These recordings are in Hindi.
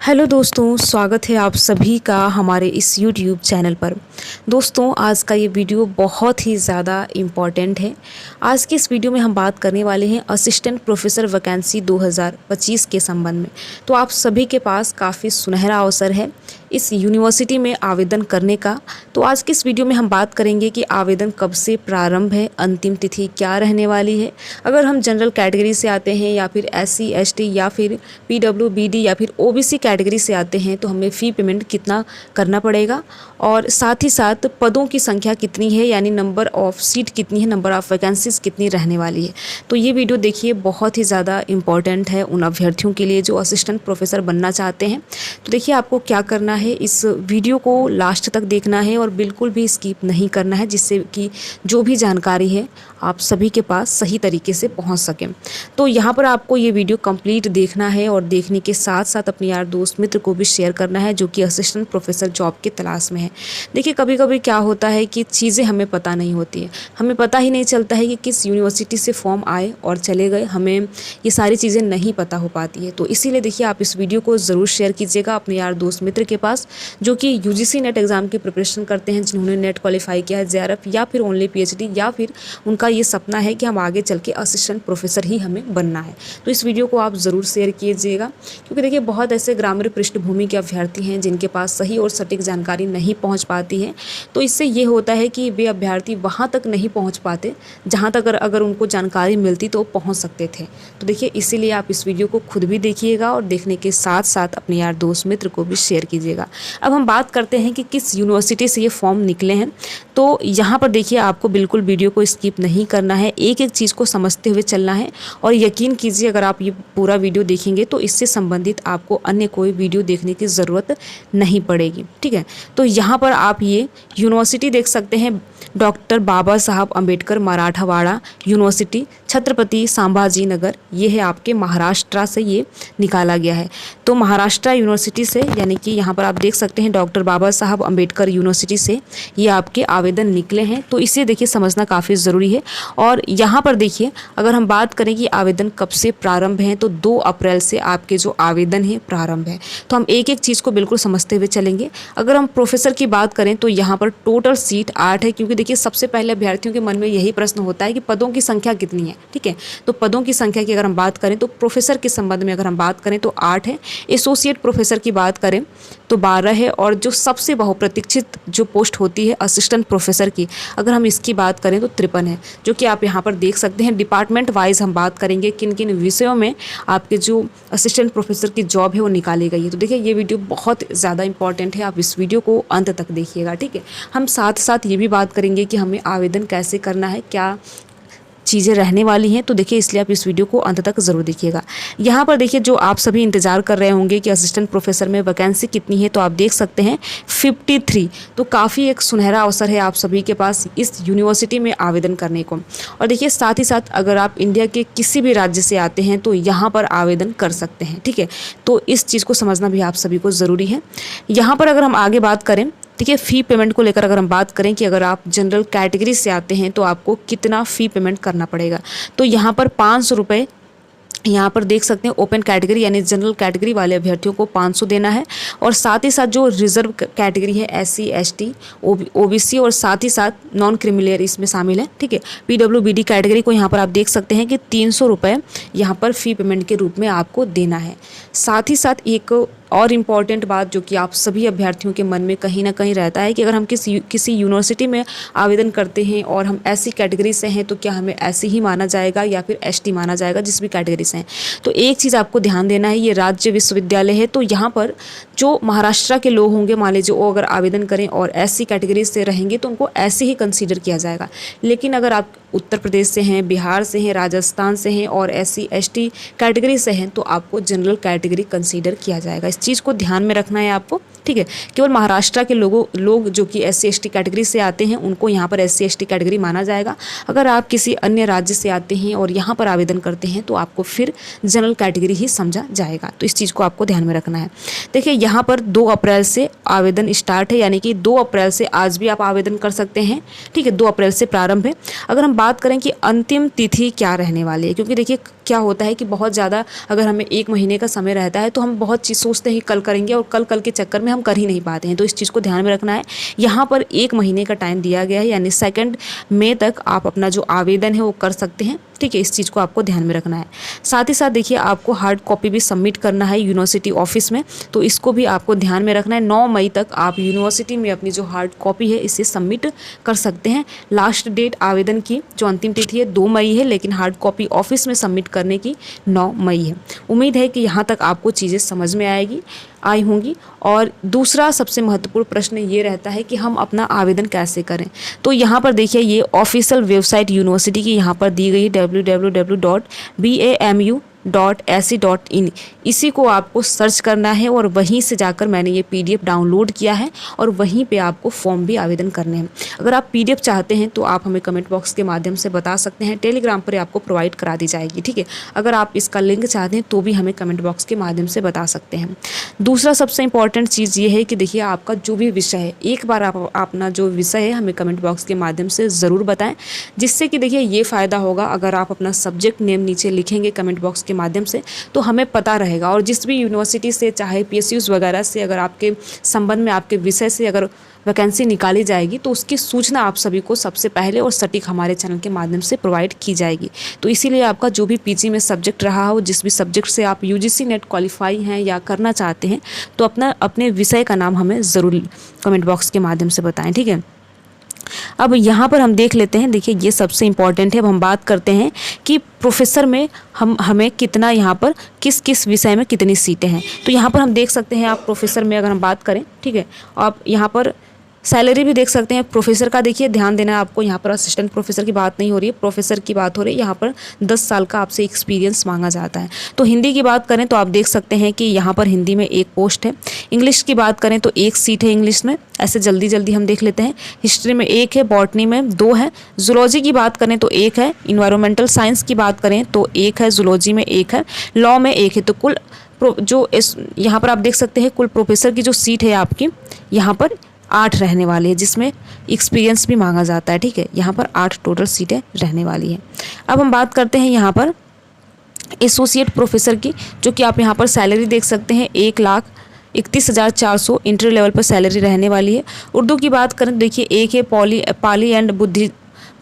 हेलो दोस्तों, स्वागत है आप सभी का हमारे इस यूट्यूब चैनल पर। दोस्तों, आज का ये वीडियो बहुत ही ज़्यादा इम्पॉर्टेंट है। आज की इस वीडियो में हम बात करने वाले हैं असिस्टेंट प्रोफेसर वैकेंसी 2025 के संबंध में। तो आप सभी के पास काफ़ी सुनहरा अवसर है इस यूनिवर्सिटी में आवेदन करने का। तो आज की इस वीडियो में हम बात करेंगे कि आवेदन कब से प्रारंभ है, अंतिम तिथि क्या रहने वाली है, अगर हम जनरल कैटेगरी से आते हैं या फिर SC ST या फिर PWBD या फिर OBC कैटेगरी से आते हैं तो हमें फ़ी पेमेंट कितना करना पड़ेगा, और साथ ही साथ पदों की संख्या कितनी है, यानी नंबर ऑफ़ सीट कितनी है, नंबर ऑफ़ वैकेंसीज कितनी रहने वाली है। तो ये वीडियो देखिए बहुत ही ज़्यादा इम्पॉर्टेंट है उन अभ्यर्थियों के लिए जो असिस्टेंट प्रोफेसर बनना चाहते हैं। तो देखिए आपको क्या करना है, इस वीडियो को लास्ट तक देखना है और बिल्कुल भी स्किप नहीं करना है, जिससे कि जो भी जानकारी है आप सभी के पास सही तरीके से पहुंच सकें। तो यहाँ पर आपको ये वीडियो कंप्लीट देखना है और देखने के साथ साथ अपने यार दोस्त मित्र को भी शेयर करना है जो कि असिस्टेंट प्रोफेसर जॉब की तलाश में है। देखिए कभी कभी क्या होता है कि चीज़ें हमें पता नहीं होती है, हमें पता ही नहीं चलता है कि किस यूनिवर्सिटी से फॉर्म आए और चले गए, हमें ये सारी चीज़ें नहीं पता हो पाती है। तो इसीलिए देखिए आप इस वीडियो को ज़रूर शेयर कीजिएगा अपने यार दोस्त मित्र के पास जो कि UGC नेट एग्ज़ाम की प्रिपरेशन करते हैं, जिन्होंने नेट क्वालिफाई किया है, JRF या फिर ओनली PhD, या फिर उनका ये सपना है कि हम आगे चल के असिस्टेंट प्रोफेसर ही हमें बनना है। तो इस वीडियो को आप ज़रूर शेयर कीजिएगा, क्योंकि देखिए बहुत ऐसे ग्रामीण पृष्ठभूमि के अभ्यर्थी हैं जिनके पास सही और सटीक जानकारी नहीं पहुंच पाती है। तो इससे ये होता है कि वे अभ्यर्थी वहां तक नहीं पहुंच पाते जहां तक अगर उनको जानकारी मिलती तो पहुंच सकते थे। तो देखिए इसीलिए आप इस वीडियो को खुद भी देखिएगा और देखने के साथ साथ अपने यार दोस्त मित्र को भी शेयर कीजिएगा। अब हम बात करते हैं कि किस यूनिवर्सिटी से ये फॉर्म निकले हैं। तो यहाँ पर देखिए आपको बिल्कुल वीडियो को स्किप नहीं करना है, एक एक चीज़ को समझते हुए चलना है। और यकीन कीजिए अगर आप ये पूरा वीडियो देखेंगे तो इससे संबंधित आपको अन्य कोई वीडियो देखने की ज़रूरत नहीं पड़ेगी, ठीक है। तो यहाँ पर आप ये यूनिवर्सिटी देख सकते हैं, डॉक्टर बाबा साहब अम्बेडकर मराठवाड़ा यूनिवर्सिटी, छत्रपति संभाजी नगर। ये है आपके महाराष्ट्र से ये निकाला गया है। तो महाराष्ट्र यूनिवर्सिटी से, यानी कि यहाँ पर आप देख सकते हैं डॉक्टर बाबा साहब अम्बेडकर यूनिवर्सिटी से ये आपके आवेदन निकले हैं। तो इसे देखिए समझना काफ़ी ज़रूरी है। और यहाँ पर देखिए अगर हम बात करें कि आवेदन कब से प्रारंभ है, तो 2 अप्रैल से आपके जो आवेदन है प्रारंभ है। तो हम एक एक चीज़ को बिल्कुल समझते हुए चलेंगे। अगर हम प्रोफेसर की बात करें तो यहाँ पर टोटल सीट 8 है, क्योंकि देखिए सबसे पहले अभ्यर्थियों के मन में यही प्रश्न होता है कि पदों की संख्या कितनी है, ठीक है। तो पदों की संख्या की अगर हम बात करें तो प्रोफेसर के संबंध में अगर हम बात करें तो 8 है। एसोसिएट प्रोफेसर की बात करें तो 12 है। और जो सबसे बहुप्रतीक्षित जो पोस्ट होती है असिस्टेंट प्रोफेसर की, अगर हम इसकी बात करें तो 53 है, जो कि आप यहाँ पर देख सकते हैं। डिपार्टमेंट वाइज हम बात करेंगे किन किन विषयों में आपके जो असिस्टेंट प्रोफेसर की जॉब है वो निकाली गई है। तो देखिए ये वीडियो बहुत ज़्यादा इंपॉर्टेंट है, आप इस वीडियो को अंत तक देखिएगा, ठीक है। हम साथ साथ ये भी बात करेंगे कि हमें आवेदन कैसे करना है, क्या चीज़ें रहने वाली हैं। तो देखिए इसलिए आप इस वीडियो को अंत तक ज़रूर देखिएगा। यहाँ पर देखिए जो आप सभी इंतज़ार कर रहे होंगे कि असिस्टेंट प्रोफेसर में वैकेंसी कितनी है, तो आप देख सकते हैं 53। तो काफ़ी एक सुनहरा अवसर है आप सभी के पास इस यूनिवर्सिटी में आवेदन करने को। और देखिए साथ ही साथ अगर आप इंडिया के किसी भी राज्य से आते हैं तो यहाँ पर आवेदन कर सकते हैं, ठीक है। तो इस चीज़ को समझना भी आप सभी को ज़रूरी है। यहाँ पर अगर हम आगे बात करें, ठीक है, फ़ी पेमेंट को लेकर अगर हम बात करें कि अगर आप जनरल कैटेगरी से आते हैं तो आपको कितना फ़ी पेमेंट करना पड़ेगा, तो यहाँ पर 500 रुपये यहाँ पर देख सकते हैं। ओपन कैटेगरी यानी जनरल कैटेगरी वाले अभ्यर्थियों को 500 देना है। और साथ ही साथ जो रिजर्व कैटेगरी है SC ST OBC और साथ ही साथ नॉन क्रिमिलियर इसमें शामिल है, ठीक है। PWBD कैटेगरी को यहाँ पर आप देख सकते हैं कि 300 रुपये यहाँ पर फ़ी पेमेंट के रूप में आपको देना है। साथ ही साथ एक और इम्पॉर्टेंट बात जो कि आप सभी अभ्यर्थियों के मन में कहीं ना कहीं रहता है कि अगर हम किसी यूनिवर्सिटी में आवेदन करते हैं और हम ऐसी कैटेगरी से हैं तो क्या हमें ऐसे ही माना जाएगा या फिर ST माना जाएगा, जिस भी कैटेगरी से हैं। तो एक चीज़ आपको ध्यान देना है, ये राज्य विश्वविद्यालय है, तो यहाँ पर जो महाराष्ट्र के लोग होंगे, मान लीजिए वो अगर आवेदन करें और SC कैटेगरी से रहेंगे तो उनको ऐसे ही कंसीडर किया जाएगा। लेकिन अगर आप उत्तर प्रदेश से हैं, बिहार से हैं, राजस्थान से हैं और SC ST कैटेगरी से हैं तो आपको जनरल कैटेगरी कंसीडर किया जाएगा। इस चीज़ को ध्यान में रखना है आपको, ठीक है। ठीक है। केवल महाराष्ट्र के लोग जो कि SC/ST कैटेगरी से आते हैं उनको यहाँ पर SC/ST कैटेगरी माना जाएगा। अगर आप किसी अन्य राज्य से आते हैं और यहाँ पर आवेदन करते हैं तो आपको फिर जनरल कैटेगरी ही समझा जाएगा। तो इस चीज़ को आपको ध्यान में रखना है। देखिए यहाँ पर 2 अप्रैल से आवेदन स्टार्ट है, यानी कि 2 अप्रैल से आज भी आप आवेदन कर सकते हैं, ठीक है। 2 अप्रैल से प्रारंभ है। अगर हम बात करें कि अंतिम तिथि क्या रहने वाली है, क्योंकि देखिए क्या होता है कि बहुत ज़्यादा अगर हमें 1 महीने का समय रहता है तो हम बहुत चीज़ सोचते हैं कल करेंगे और कल के चक्कर में हम कर ही नहीं पाते हैं। तो इस चीज़ को ध्यान में रखना है। यहाँ पर 1 महीने का टाइम दिया गया है, यानी 2 मई तक आप अपना जो आवेदन है वो कर सकते हैं, ठीक है। इस चीज़ को आपको ध्यान में रखना है। साथ ही साथ देखिए आपको हार्ड कॉपी भी सबमिट करना है यूनिवर्सिटी ऑफिस में, तो इसको भी आपको ध्यान में रखना है। 9 मई तक आप यूनिवर्सिटी में अपनी जो हार्ड कॉपी है इसे सबमिट कर सकते हैं। लास्ट डेट आवेदन की जो अंतिम तिथि है 2 मई है, लेकिन हार्ड कॉपी ऑफिस में सबमिट करने की 9 मई है। उम्मीद है कि यहाँ तक आपको चीज़ें समझ में आई होंगी। और दूसरा सबसे महत्वपूर्ण प्रश्न ये रहता है कि हम अपना आवेदन कैसे करें। तो यहाँ पर देखिए ये ऑफिशियल वेबसाइट यूनिवर्सिटी की यहाँ पर दी गई www.bamu.ac.in, इसी को आपको सर्च करना है और वहीं से जाकर मैंने ये PDF डाउनलोड किया है और वहीं पे आपको फॉर्म भी आवेदन करने हैं। अगर आप PDF चाहते हैं तो आप हमें कमेंट बॉक्स के माध्यम से बता सकते हैं, टेलीग्राम पर आपको प्रोवाइड करा दी जाएगी, ठीक है। अगर आप इसका लिंक चाहते हैं तो भी हमें कमेंट बॉक्स के माध्यम से बता सकते हैं। दूसरा सबसे इंपॉर्टेंट चीज़ ये है कि देखिए आपका जो भी विषय है, एक बार आप अपना जो विषय है हमें कमेंट बॉक्स के माध्यम से ज़रूर बताएं, जिससे कि देखिए ये फ़ायदा होगा अगर आप अपना सब्जेक्ट नेम नीचे लिखेंगे कमेंट बॉक्स के माध्यम से तो हमें पता रहेगा। और जिस भी यूनिवर्सिटी से चाहे PSUs वगैरह से अगर आपके संबंध में आपके विषय से अगर वैकेंसी निकाली जाएगी तो उसकी सूचना आप सभी को सबसे पहले और सटीक हमारे चैनल के माध्यम से प्रोवाइड की जाएगी। तो इसीलिए आपका जो भी PG में सब्जेक्ट रहा हो, जिस भी सब्जेक्ट से आप UGC नेट क्वालिफाई हैं या करना चाहते हैं, तो अपने विषय का नाम हमें ज़रूर कमेंट बॉक्स के माध्यम से बताएं, ठीक है। अब यहाँ पर हम देख लेते हैं, देखिए ये सबसे इम्पॉर्टेंट है। अब हम बात करते हैं कि प्रोफेसर में हमें कितना यहाँ पर किस विषय में कितनी सीटें हैं। तो यहाँ पर हम देख सकते हैं, आप प्रोफेसर में अगर हम बात करें, ठीक है, आप यहाँ पर सैलरी भी देख सकते हैं प्रोफेसर का। देखिए ध्यान देना है आपको, यहाँ पर असिस्टेंट प्रोफेसर की बात नहीं हो रही है, प्रोफेसर की बात हो रही है। यहाँ पर 10 साल का आपसे एक्सपीरियंस मांगा जाता है। तो हिंदी की बात करें तो आप देख सकते हैं कि यहाँ पर हिंदी में 1 पोस्ट है। इंग्लिश की बात करें तो 1 सीट है इंग्लिश में। ऐसे जल्दी हम देख लेते हैं। हिस्ट्री में 1 है, बॉटनी में 2 है, जूलॉजी की बात करें तो 1 है, इन्वायरमेंटल साइंस की बात करें तो 1 है, जूलॉजी में 1 है, लॉ में 1 है। तो कुल यहाँ पर आप देख सकते हैं कुल प्रोफेसर की जो सीट है आपकी यहाँ पर 8 रहने वाली है, जिसमें एक्सपीरियंस भी मांगा जाता है, ठीक है। यहाँ पर 8 टोटल सीटें रहने वाली हैं। अब हम बात करते हैं यहाँ पर एसोसिएट प्रोफेसर की, जो कि आप यहाँ पर सैलरी देख सकते हैं 1,31,400 इंटर लेवल पर सैलरी रहने वाली है। उर्दू की बात करें देखिए 1 है, पाली एंड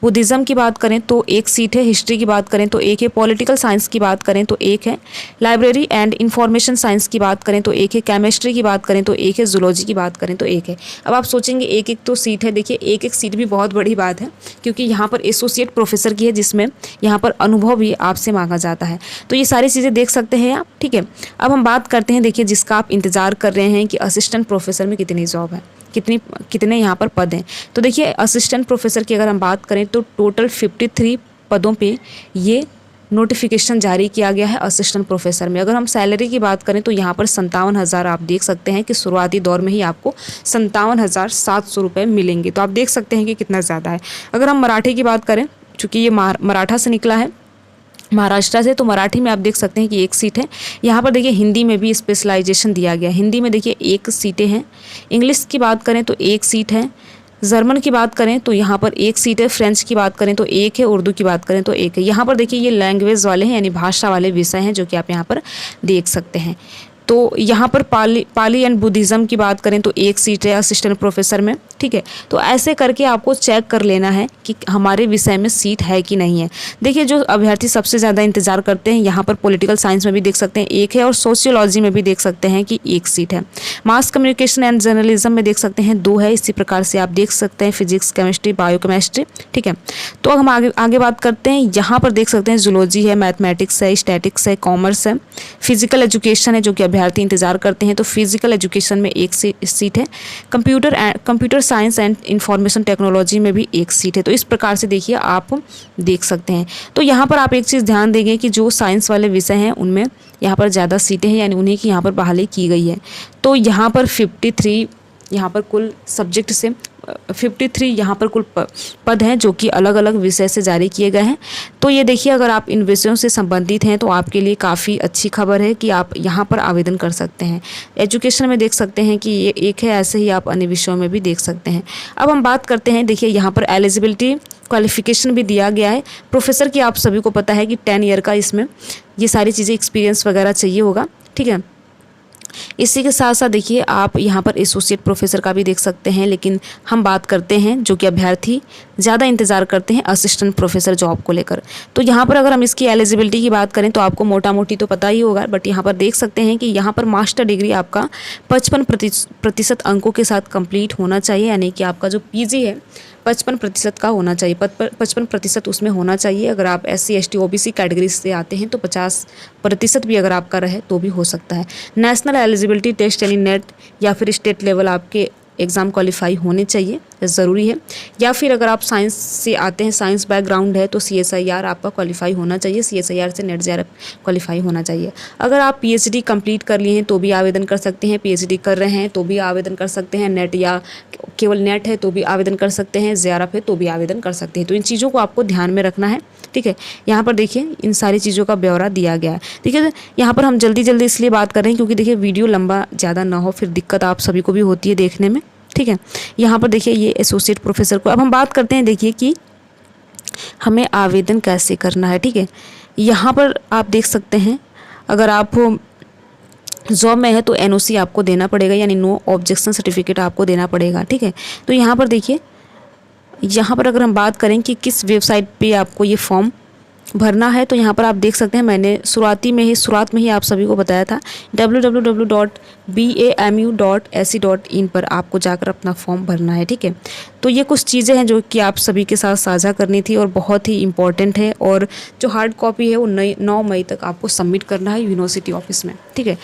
बुद्धिज़्म की बात करें तो 1 सीट है, हिस्ट्री की बात करें तो 1 है, पॉलिटिकल साइंस की बात करें तो 1 है, लाइब्रेरी एंड इंफॉर्मेशन साइंस की बात करें तो 1 है, केमिस्ट्री की बात करें तो 1 है, जूलॉजी की बात करें तो 1 है। अब आप सोचेंगे 1 तो सीट है, देखिए 1 सीट भी बहुत बड़ी बात है, क्योंकि यहाँ पर एसोसिएट प्रोफेसर की है, जिसमें यहाँ पर अनुभव भी आपसे मांगा जाता है। तो ये सारी चीज़ें देख सकते हैं आप, ठीक है। अब हम बात करते हैं, देखिए जिसका आप इंतज़ार कर रहे हैं कि असिस्टेंट प्रोफेसर में कितनी जॉब है, कितने यहाँ पर पद हैं। तो देखिए असिस्टेंट प्रोफेसर की अगर हम बात करें तो टोटल 53 पदों पे ये नोटिफिकेशन जारी किया गया है असिस्टेंट प्रोफेसर में। अगर हम सैलरी की बात करें तो यहाँ पर 57,000 आप देख सकते हैं कि शुरुआती दौर में ही आपको 57,700 रुपये मिलेंगे। तो आप देख सकते हैं कि कितना ज़्यादा है। अगर हम मराठी की बात करें, चूँकि ये मराठा से निकला है, महाराष्ट्र से, तो मराठी में आप देख सकते हैं कि 1 सीट है। यहाँ पर देखिए हिंदी में भी स्पेशलाइजेशन दिया गया है। हिंदी में देखिए 1 सीटें हैं। इंग्लिश की बात करें तो 1 सीट है। जर्मन की बात करें तो यहाँ पर 1 सीट है। फ्रेंच की बात करें तो 1 है। उर्दू की बात करें तो 1 है। यहाँ पर देखिए ये लैंग्वेज वाले हैं, यानी भाषा वाले विषय हैं, जो कि आप यहाँ पर देख सकते हैं। तो यहाँ पर पाली एंड बुद्धिज़्म की बात करें तो 1 सीट है असिस्टेंट प्रोफेसर में, ठीक है। तो ऐसे करके आपको चेक कर लेना है कि हमारे विषय में सीट है कि नहीं है। देखिए जो अभ्यर्थी सबसे ज़्यादा इंतज़ार करते हैं, यहाँ पर पॉलिटिकल साइंस में भी देख सकते हैं 1 है, और सोशियोलॉजी में भी देख सकते हैं कि 1 सीट है। मास कम्युनिकेशन एंड जर्नलिज्म में देख सकते हैं 2 है। इसी प्रकार से आप देख सकते हैं फिजिक्स, केमिस्ट्री, बायोकेमिस्ट्री, ठीक है। तो अब हम आगे बात करते हैं। यहाँ पर देख सकते हैं जूलॉजी है, मैथमेटिक्स है, स्टैटिक्स है, कॉमर्स है, फिजिकल एजुकेशन है, जो कि अभ्यर्थी इंतजार करते हैं। तो फिजिकल एजुकेशन में 1 सीट है। Computer science and information technology में भी 1 सीट है। तो इस प्रकार से देखिए आप देख सकते हैं। तो यहाँ पर आप एक चीज़ ध्यान देंगे कि जो साइंस वाले विषय हैं उनमें यहाँ पर ज़्यादा सीटें हैं, यानी उन्हीं की यहाँ पर बहाली की गई है। तो यहाँ पर 53 यहाँ पर कुल सब्जेक्ट से 53 यहाँ पर कुल पद हैं जो कि अलग अलग विषय से जारी किए गए हैं। तो ये देखिए, अगर आप इन विषयों से संबंधित हैं तो आपके लिए काफ़ी अच्छी खबर है कि आप यहाँ पर आवेदन कर सकते हैं। एजुकेशन में देख सकते हैं कि ये एक है, ऐसे ही आप अन्य विषयों में भी देख सकते हैं। अब हम बात करते हैं, देखिए यहाँ पर एलिजिबिलिटी क्वालिफिकेशन भी दिया गया है। प्रोफेसर की आप सभी को पता है कि 10 ईयर का इसमें ये सारी चीज़ें एक्सपीरियंस वगैरह चाहिए होगा, ठीक है। इसी के साथ साथ देखिए, आप यहाँ पर एसोसिएट प्रोफेसर का भी देख सकते हैं, लेकिन हम बात करते हैं जो कि अभ्यर्थी ज़्यादा इंतज़ार करते हैं असिस्टेंट प्रोफेसर जॉब को लेकर। तो यहाँ पर अगर हम इसकी एलिजिबिलिटी की बात करें तो आपको मोटा मोटी तो पता ही होगा, बट यहाँ पर देख सकते हैं कि यहाँ पर मास्टर डिग्री आपका 55% अंकों के साथ कंप्लीट होना चाहिए, यानी कि आपका जो पीजी है 55% का होना चाहिए, 55% उसमें होना चाहिए। अगर आप SC ST OBC कैटेगरी से आते हैं तो 50% भी अगर आपका रहे तो भी हो सकता है। नेशनल एलिजिबिलिटी टेस्ट यानी नेट या फिर स्टेट लेवल आपके एग्ज़ाम क्वालिफाई होने चाहिए, ज़रूरी है। या फिर अगर आप साइंस से आते हैं, साइंस बैकग्राउंड है, तो CSIR आपका क्वालिफाई होना चाहिए, CSIR से नेट JRF क्वालिफाई होना चाहिए। अगर आप PhD कंप्लीट कर लिए हैं तो भी आवेदन कर सकते हैं, PhD कर रहे हैं तो भी आवेदन कर सकते हैं, नेट या केवल नेट है तो भी आवेदन कर सकते हैं, JRF है तो भी आवेदन कर सकते हैं। तो इन चीज़ों को आपको ध्यान में रखना है, ठीक है। यहाँ पर देखिए इन सारी चीज़ों का ब्यौरा दिया गया है। देखिए यहाँ पर हम जल्दी इसलिए बात कर रहे हैं क्योंकि देखिए वीडियो लंबा ज़्यादा ना हो, फिर दिक्कत आप सभी को भी होती है देखने में, ठीक है। यहाँ पर देखिए ये एसोसिएट प्रोफेसर को, अब हम बात करते हैं देखिए कि हमें आवेदन कैसे करना है, ठीक है। यहाँ पर आप देख सकते हैं, अगर आप जॉब में है तो NOC आपको देना पड़ेगा, यानी नो ऑब्जेक्शन सर्टिफिकेट आपको देना पड़ेगा, ठीक है। तो यहाँ पर देखिए, यहाँ पर अगर हम बात करें कि किस वेबसाइट पे आपको ये फॉर्म भरना है, तो यहाँ पर आप देख सकते हैं, मैंने शुरुआत में ही आप सभी को बताया था, www.bamu.ac.in पर आपको जाकर अपना फॉर्म भरना है, ठीक है। तो ये कुछ चीज़ें हैं जो कि आप सभी के साथ साझा करनी थी और बहुत ही इम्पॉर्टेंट है, और जो हार्ड कॉपी है वो 9 मई तक आपको सबमिट करना है यूनिवर्सिटी ऑफिस में, ठीक है।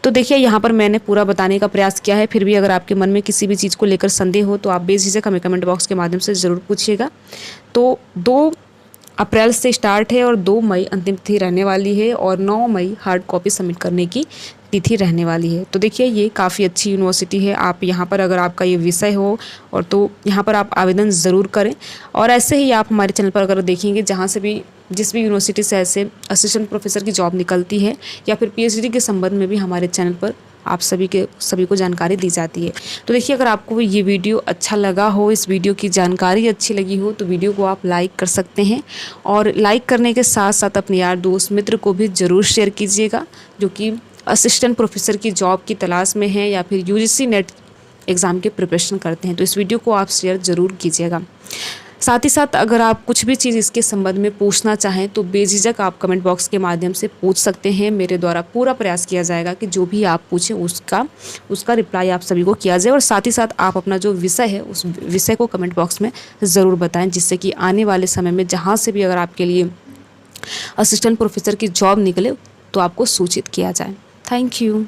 तो देखिए यहाँ पर मैंने पूरा बताने का प्रयास किया है, फिर भी अगर आपके मन में किसी भी चीज़ को लेकर संदेह हो तो आप बेझिझक हमें कमेंट बॉक्स के माध्यम से ज़रूर पूछिएगा। तो 2 अप्रैल से स्टार्ट है और 2 मई अंतिम तिथि रहने वाली है, और 9 मई हार्ड कॉपी सबमिट करने की तिथि रहने वाली है। तो देखिए ये काफ़ी अच्छी यूनिवर्सिटी है, आप यहाँ पर अगर आपका ये विषय हो और तो यहाँ पर आप आवेदन ज़रूर करें। और ऐसे ही आप हमारे चैनल पर अगर देखेंगे, जहाँ से भी जिस भी यूनिवर्सिटी से ऐसे असिस्टेंट प्रोफेसर की जॉब निकलती है या फिर PhD के संबंध में भी हमारे चैनल पर आप सभी को जानकारी दी जाती है। तो देखिए, अगर आपको ये वीडियो अच्छा लगा हो, इस वीडियो की जानकारी अच्छी लगी हो, तो वीडियो को आप लाइक कर सकते हैं, और लाइक करने के साथ साथ अपने यार दोस्त मित्र को भी ज़रूर शेयर कीजिएगा जो कि असिस्टेंट प्रोफेसर की जॉब की तलाश में है या फिर UGC नेट एग्ज़ाम के प्रिपरेशन करते हैं। तो इस वीडियो को आप शेयर ज़रूर कीजिएगा। साथ ही साथ अगर आप कुछ भी चीज़ इसके संबंध में पूछना चाहें तो बेझिझक आप कमेंट बॉक्स के माध्यम से पूछ सकते हैं। मेरे द्वारा पूरा प्रयास किया जाएगा कि जो भी आप पूछें उसका रिप्लाई आप सभी को किया जाए, और साथ ही साथ आप अपना जो विषय है उस विषय को कमेंट बॉक्स में ज़रूर बताएं, जिससे कि आने वाले समय में जहाँ से भी अगर आपके लिए असिस्टेंट प्रोफेसर की जॉब निकले तो आपको सूचित किया जाए। Thank you.